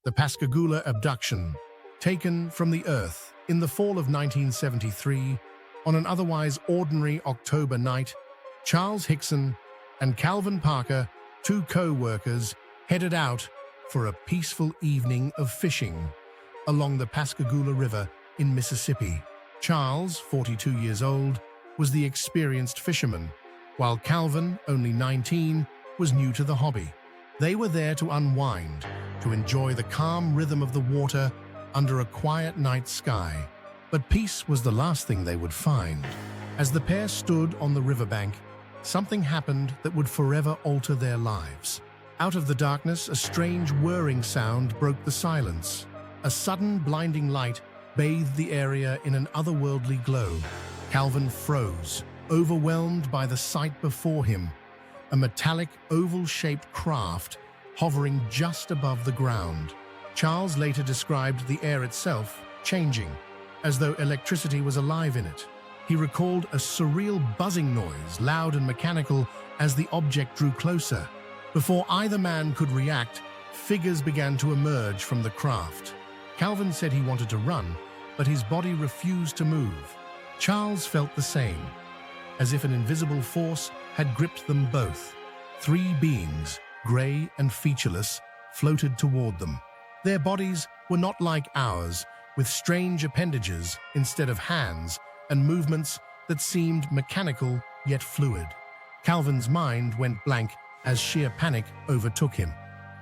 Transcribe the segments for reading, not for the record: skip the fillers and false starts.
The Pascagoula Abduction, taken from the Earth in the fall of 1973, on an otherwise ordinary October night, Charles Hickson and Calvin Parker, two co-workers, headed out for a peaceful evening of fishing along the Pascagoula River in Mississippi. Charles, 42 years old, was the experienced fisherman, while Calvin, only 19, was new to the hobby. They were there to unwind, to enjoy the calm rhythm of the water under a quiet night sky. But peace was the last thing they would find. As the pair stood on the riverbank, something happened that would forever alter their lives. Out of the darkness, a strange whirring sound broke the silence. A sudden blinding light bathed the area in an otherworldly glow. Calvin froze, overwhelmed by the sight before him. A metallic, oval-shaped craft hovering just above the ground. Charles later described the air itself changing, as though electricity was alive in it. He recalled a surreal buzzing noise, loud and mechanical, as the object drew closer. Before either man could react, figures began to emerge from the craft. Calvin said he wanted to run, but his body refused to move. Charles felt the same, as if an invisible force had gripped them both. Three beings, grey and featureless, floated toward them. Their bodies were not like ours, with strange appendages instead of hands and movements that seemed mechanical yet fluid. Calvin's mind went blank as sheer panic overtook him.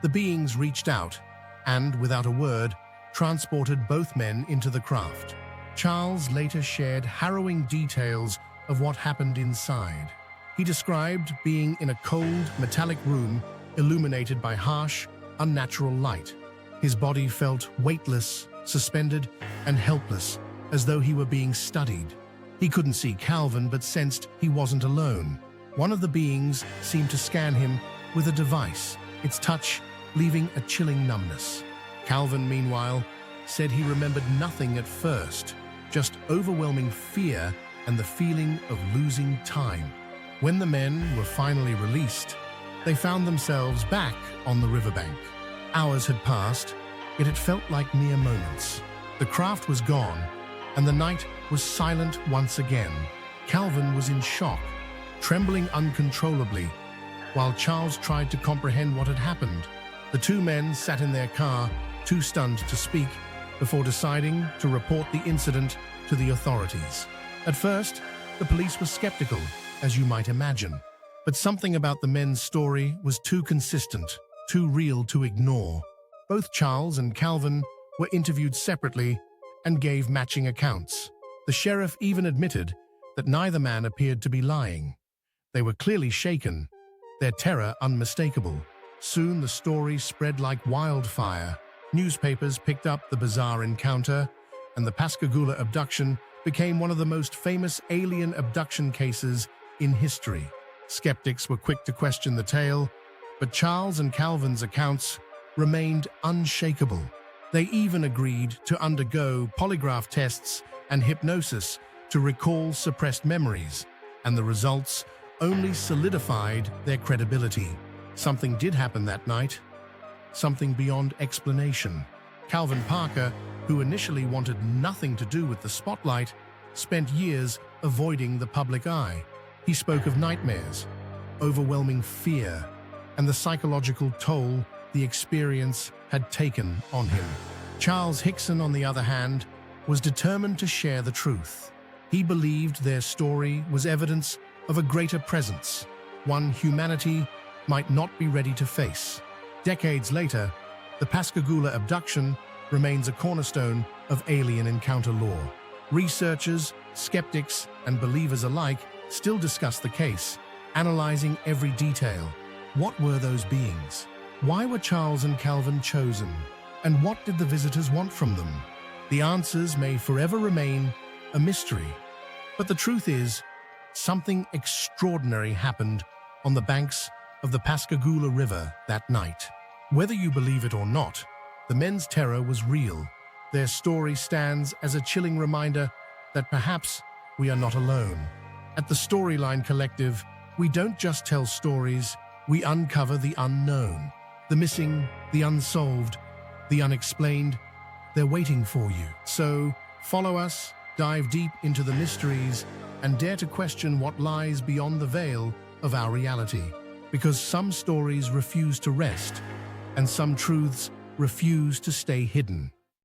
The beings reached out and, without a word, transported both men into the craft. Charles later shared harrowing details of what happened inside. He described being in a cold, metallic room illuminated by harsh, unnatural light. His body felt weightless, suspended, and helpless, as though he were being studied. He couldn't see Calvin, but sensed he wasn't alone. One of the beings seemed to scan him with a device, its touch leaving a chilling numbness. Calvin, meanwhile, said he remembered nothing at first, just overwhelming fear and the feeling of losing time. When the men were finally released, they found themselves back on the riverbank. Hours had passed, yet it felt like mere moments. The craft was gone, and the night was silent once again. Calvin was in shock, trembling uncontrollably, while Charles tried to comprehend what had happened. The two men sat in their car, too stunned to speak, before deciding to report the incident to the authorities. At first, the police were skeptical, as you might imagine. But something about the men's story was too consistent, too real to ignore. Both Charles and Calvin were interviewed separately and gave matching accounts. The sheriff even admitted that neither man appeared to be lying. They were clearly shaken, their terror unmistakable. Soon the story spread like wildfire. Newspapers picked up the bizarre encounter, and the Pascagoula Abduction became one of the most famous alien abduction cases in history. Skeptics were quick to question the tale, but Charles and Calvin's accounts remained unshakable. They even agreed to undergo polygraph tests and hypnosis to recall suppressed memories, and the results only solidified their credibility. Something did happen that night, something beyond explanation. Calvin Parker, who initially wanted nothing to do with the spotlight, spent years avoiding the public eye. He spoke of nightmares, overwhelming fear, and the psychological toll the experience had taken on him. Charles Hickson, on the other hand, was determined to share the truth. He believed their story was evidence of a greater presence, one humanity might not be ready to face. Decades later, the Pascagoula Abduction remains a cornerstone of alien encounter lore. Researchers, skeptics, and believers alike still discuss the case, analyzing every detail. What were those beings? Why were Charles and Calvin chosen? And what did the visitors want from them? The answers may forever remain a mystery. But the truth is, something extraordinary happened on the banks of the Pascagoula River that night. Whether you believe it or not, the men's terror was real. Their story stands as a chilling reminder that perhaps we are not alone. At the Storyline Collective, we don't just tell stories, we uncover the unknown, the missing, the unsolved, the unexplained, they're waiting for you. So, follow us, dive deep into the mysteries, and dare to question what lies beyond the veil of our reality. Because some stories refuse to rest, and some truths refuse to stay hidden.